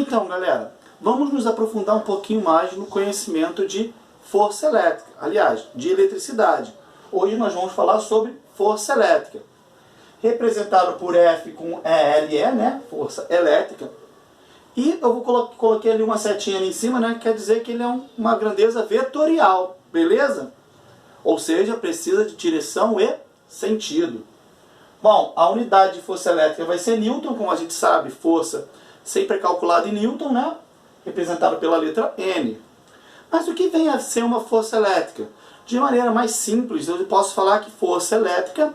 Então, galera, vamos nos aprofundar um pouquinho mais no conhecimento de força elétrica, aliás, de eletricidade. Hoje nós vamos falar sobre força elétrica, representado por F com ELE, né? Força elétrica. E eu coloquei ali uma setinha ali em cima, né? Quer dizer que ele é uma grandeza vetorial, beleza? Ou seja, precisa de direção e sentido. Bom, a unidade de força elétrica vai ser Newton, como a gente sabe, força sempre é calculada em Newton, né? Representado pela letra N. Mas o que vem a ser uma força elétrica? De maneira mais simples, eu posso falar que força elétrica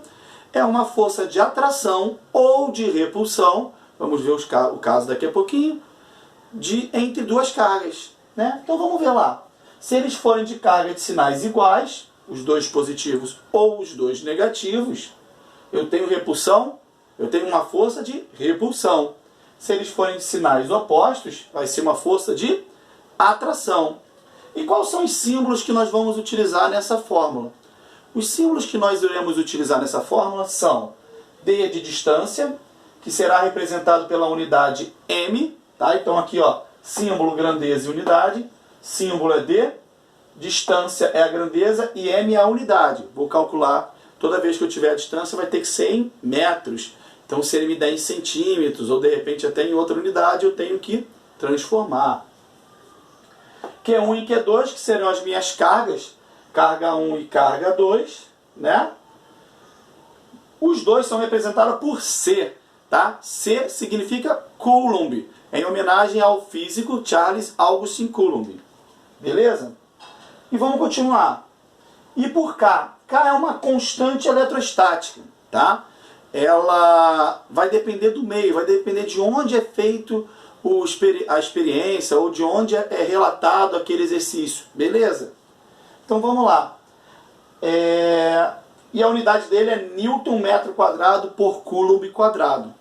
é uma força de atração ou de repulsão, vamos ver o caso daqui a pouquinho, entre duas cargas, né? Então vamos ver lá. Se eles forem de carga de sinais iguais, os dois positivos ou os dois negativos, eu tenho repulsão, eu tenho uma força de repulsão. Se eles forem de sinais opostos, vai ser uma força de atração. E quais são os símbolos que nós vamos utilizar nessa fórmula? Os símbolos que nós iremos utilizar nessa fórmula são D de distância, que será representado pela unidade M, tá? Então aqui, ó, símbolo, grandeza e unidade. Símbolo é D, distância é a grandeza e M é a unidade. Vou calcular, toda vez que eu tiver a distância vai ter que ser em metros. Então se ele me der em centímetros ou de repente até em outra unidade, eu tenho que transformar. Q1 e Q2, que serão as minhas cargas, carga 1 e carga 2, né? Os dois são representados por C, tá? C significa Coulomb, em homenagem ao físico Charles Augustin Coulomb. Beleza? E vamos continuar. E por K? K é uma constante eletrostática, tá? Ela vai depender do meio, vai depender de onde é feito a experiência ou de onde é relatado aquele exercício. Beleza? Então vamos lá. E a unidade dele é Newton metro quadrado por Coulomb quadrado.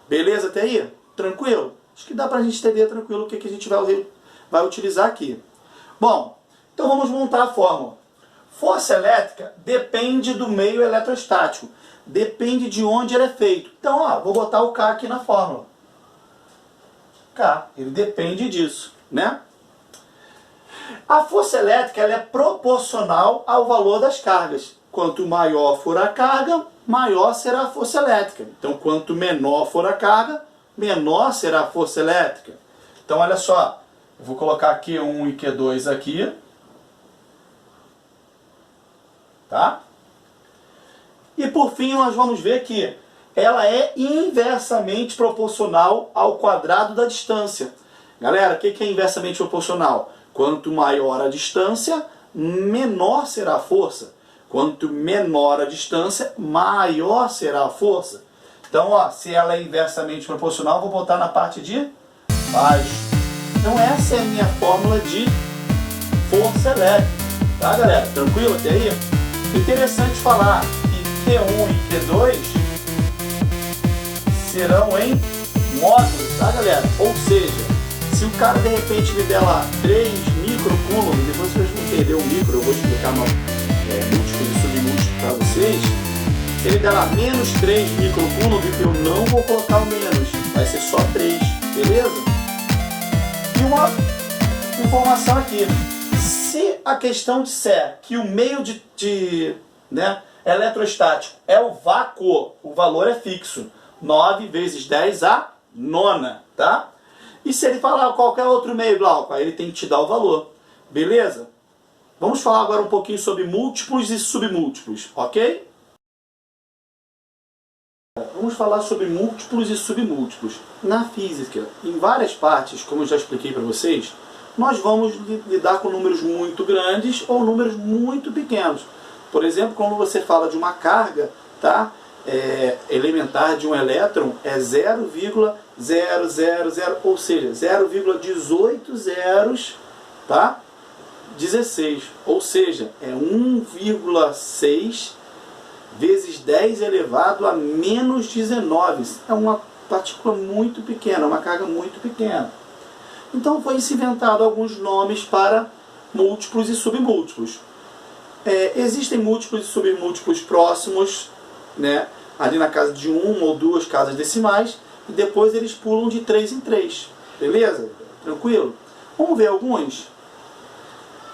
Beleza até aí? Tranquilo? Acho que dá pra gente entender tranquilo o que a gente vai utilizar aqui. Bom, então vamos montar a fórmula. Força elétrica depende do meio eletrostático. Depende de onde ele é feito. Então, ó, vou botar o K aqui na fórmula. K, ele depende disso, né? A força elétrica ela é proporcional ao valor das cargas. Quanto maior for a carga, maior será a força elétrica. Então, quanto menor for a carga, menor será a força elétrica. Então, olha só. Eu vou colocar Q1 e Q2 aqui. Tá? E por fim, nós vamos ver que ela é inversamente proporcional ao quadrado da distância. Galera, o que é inversamente proporcional? Quanto maior a distância, menor será a força. Quanto menor a distância, maior será a força. Então, ó, se ela é inversamente proporcional, vou botar na parte de baixo. Então, essa é a minha fórmula de força elétrica. Tá, galera? Tranquilo até aí? Interessante falar que Q1 e Q2 serão em módulos, tá, galera? Ou seja, se o cara de repente me der lá 3 microcoulomb, depois vocês vão entender o micro, eu vou explicar múltiplos e submúltiplos para vocês. Se ele der lá menos 3 microcoulomb, eu não vou colocar o menos, vai ser só 3, beleza? E uma informação aqui. Se a questão disser que o meio eletrostático é o vácuo, o valor é fixo. 9 vezes 10 a nona, tá? E se ele falar qualquer outro meio, Glauco, aí ele tem que te dar o valor. Beleza? Vamos falar agora um pouquinho sobre múltiplos e submúltiplos, ok? Vamos falar sobre múltiplos e submúltiplos. Na física, em várias partes, como eu já expliquei para vocês, nós vamos lidar com números muito grandes ou números muito pequenos. Por exemplo, quando você fala de uma carga, tá? Elementar de um elétron é 0,000, ou seja, 0,18 zeros, tá? 16, ou seja, é 1,6 vezes 10 elevado a menos 19. É uma partícula muito pequena, uma carga muito pequena. Então foi-se inventado alguns nomes para múltiplos e submúltiplos. Existem múltiplos e submúltiplos próximos, né, ali na casa de 1 ou 2 casas decimais, e depois eles pulam de 3 em 3. Beleza? Tranquilo? Vamos ver alguns?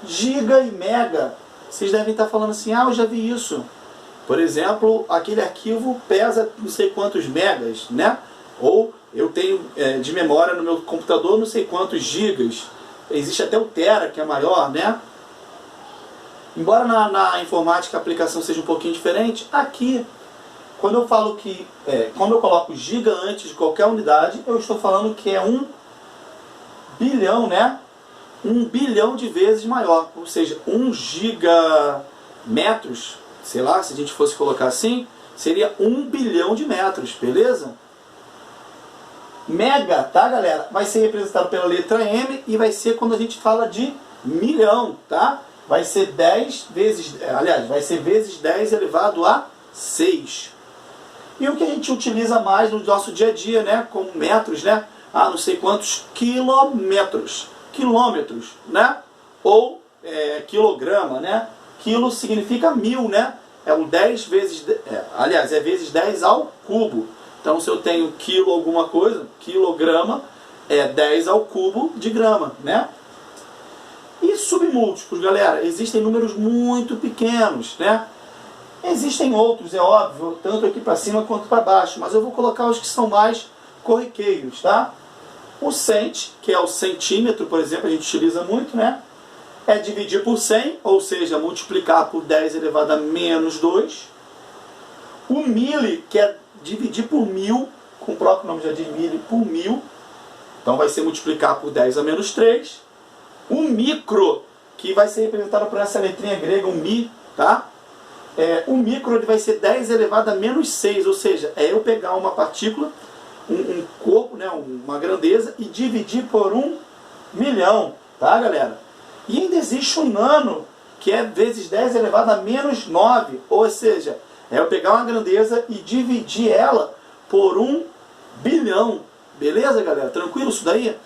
Giga e mega. Vocês devem estar falando assim, ah, eu já vi isso. Por exemplo, aquele arquivo pesa não sei quantos megas, né? Ou eu tenho de memória no meu computador não sei quantos gigas. Existe até o tera, que é maior, né? Embora na informática a aplicação seja um pouquinho diferente, aqui, quando eu falo que, quando eu coloco giga antes de qualquer unidade, eu estou falando que é 1 bilhão, né? 1 bilhão de vezes maior. Ou seja, 1 gigametros, sei lá, se a gente fosse colocar assim, seria 1 bilhão de metros, beleza? Mega, tá, galera? Vai ser representado pela letra M e vai ser quando a gente fala de milhão, tá? Vai ser 10 vezes, aliás, vai ser vezes 10 elevado a 6. E o que a gente utiliza mais no nosso dia a dia, né? Como metros, né? Ah, não sei quantos quilômetros, né? Ou quilograma, né? Quilo significa 1000, né? É o 10 vezes, aliás, é vezes 10 ao cubo. Então, se eu tenho quilo alguma coisa, quilograma, é 10 ao cubo de grama, né? E submúltiplos, galera, existem números muito pequenos, né? Existem outros, é óbvio, tanto aqui para cima quanto para baixo, mas eu vou colocar os que são mais corriqueiros, tá? O cent, que é o centímetro, por exemplo, a gente utiliza muito, né? É dividir por 100, ou seja, multiplicar por 10 elevado a menos 2. O mili, que é dividir por 1000, com o próprio nome já diz mili, por 1000. Então vai ser multiplicar por 10 a menos 3. O micro, que vai ser representado por essa letrinha grega, o mi, tá? O micro ele vai ser 10 elevado a menos 6, ou seja, é eu pegar uma partícula, um corpo, né, uma grandeza, e dividir por 1 milhão, tá, galera? E ainda existe o nano, que é vezes 10 elevado a menos 9, ou seja, é eu pegar uma grandeza e dividir ela por 1 bilhão. Beleza, galera? Tranquilo isso daí?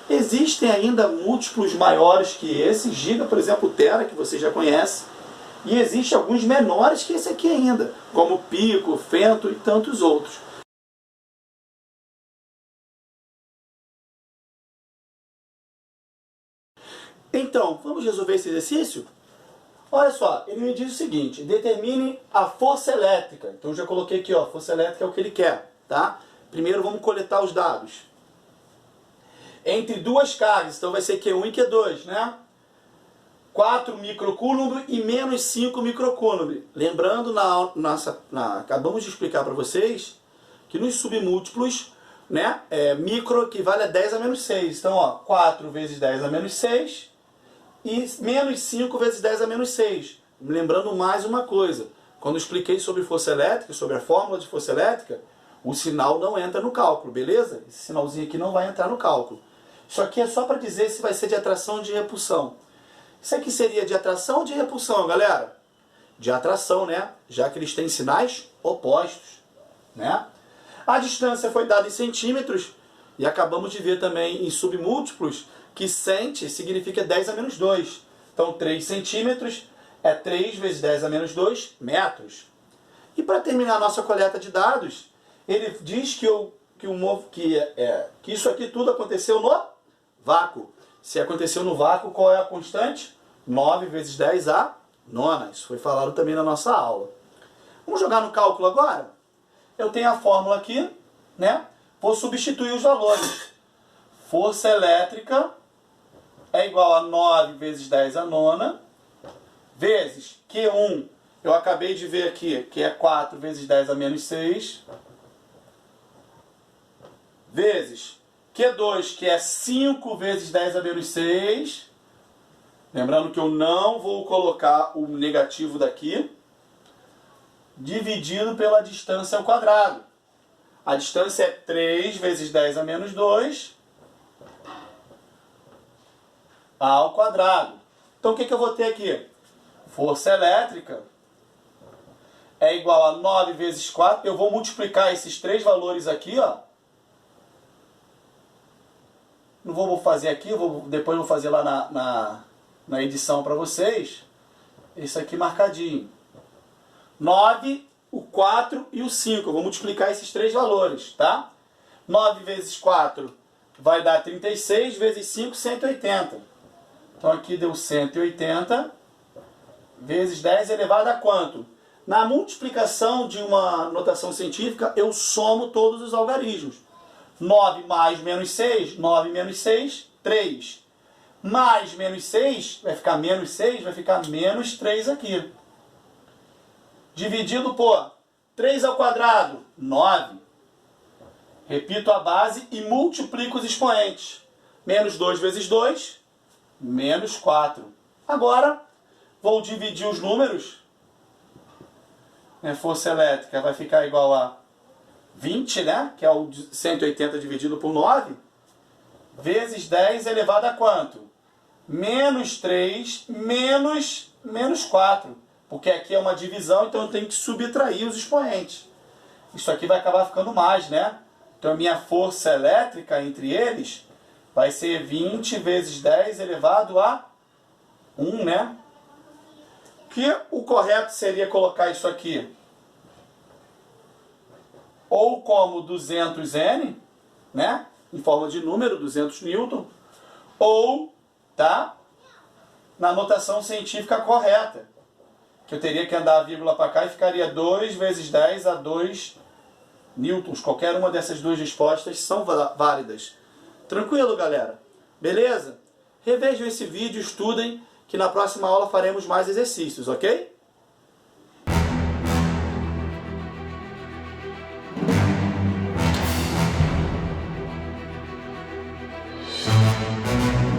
Existem ainda múltiplos maiores que esse, giga, por exemplo, o tera, que você já conhece. E existem alguns menores que esse aqui ainda, como pico, fento e tantos outros. Então, vamos resolver esse exercício? Olha só, ele me diz o seguinte, determine a força elétrica. Então, eu já coloquei aqui, ó, força elétrica é o que ele quer, tá? Primeiro, vamos coletar os dados. Entre duas cargas, então vai ser Q1 e Q2, né? 4 microcoulomb e menos 5 microcoulomb. Lembrando, acabamos de explicar para vocês que nos submúltiplos, né, micro equivale a 10 a menos 6. Então, ó, 4 vezes 10 a menos 6 e menos 5 vezes 10 a menos 6. Lembrando mais uma coisa. Quando eu expliquei sobre força elétrica, sobre a fórmula de força elétrica, o sinal não entra no cálculo, beleza? Esse sinalzinho aqui não vai entrar no cálculo. Isso aqui é só para dizer se vai ser de atração ou de repulsão. Isso aqui seria de atração ou de repulsão, galera? De atração, né? Já que eles têm sinais opostos, né? A distância foi dada em centímetros e acabamos de ver também em submúltiplos que cent significa 10 a menos 2. Então 3 centímetros é 3 vezes 10 a menos 2 metros. E para terminar a nossa coleta de dados, ele diz que isso aqui tudo aconteceu no vácuo. Se aconteceu no vácuo, qual é a constante? 9 vezes 10 a nona. Isso foi falado também na nossa aula. Vamos jogar no cálculo agora? Eu tenho a fórmula aqui, né? Vou substituir os valores. Força elétrica é igual a 9 vezes 10 a nona, vezes Q1, eu acabei de ver aqui, que é 4 vezes 10 a menos 6, vezes Q2, que é 5 vezes 10 a menos 6. Lembrando que eu não vou colocar o negativo daqui. Dividido pela distância ao quadrado. A distância é 3 vezes 10 a menos 2 ao quadrado. Então o que eu vou ter aqui? Força elétrica é igual a 9 vezes 4. Eu vou multiplicar esses três valores aqui, ó. Não vou fazer aqui, depois vou fazer lá na edição para vocês. Isso aqui marcadinho. 9, o 4 e o 5. Eu vou multiplicar esses três valores, tá? 9 vezes 4 vai dar 36 vezes 5, 180. Então aqui deu 180 vezes 10 elevado a quanto? Na multiplicação de uma notação científica, eu somo todos os algarismos. 9 mais menos 6, 9 menos 6, 3. Mais menos 6, vai ficar menos 6, vai ficar menos 3 aqui. Dividido por 3 ao quadrado, 9. Repito a base e multiplico os expoentes. Menos 2 vezes 2, menos 4. Agora, vou dividir os números. Força elétrica vai ficar igual a 20, né? Que é o 180 dividido por 9. Vezes 10 elevado a quanto? Menos 3, menos 4. Porque aqui é uma divisão, então eu tenho que subtrair os expoentes. Isso aqui vai acabar ficando mais, né? Então a minha força elétrica entre eles vai ser 20 vezes 10 elevado a 1, né? Que o correto seria colocar isso aqui ou como 200N, né? Em forma de número, 200 newton, ou, tá? Na notação científica correta, que eu teria que andar a vírgula para cá e ficaria 2 vezes 10 a 2 newtons. Qualquer uma dessas duas respostas são válidas. Tranquilo, galera? Beleza? Revejam esse vídeo, estudem, que na próxima aula faremos mais exercícios, ok?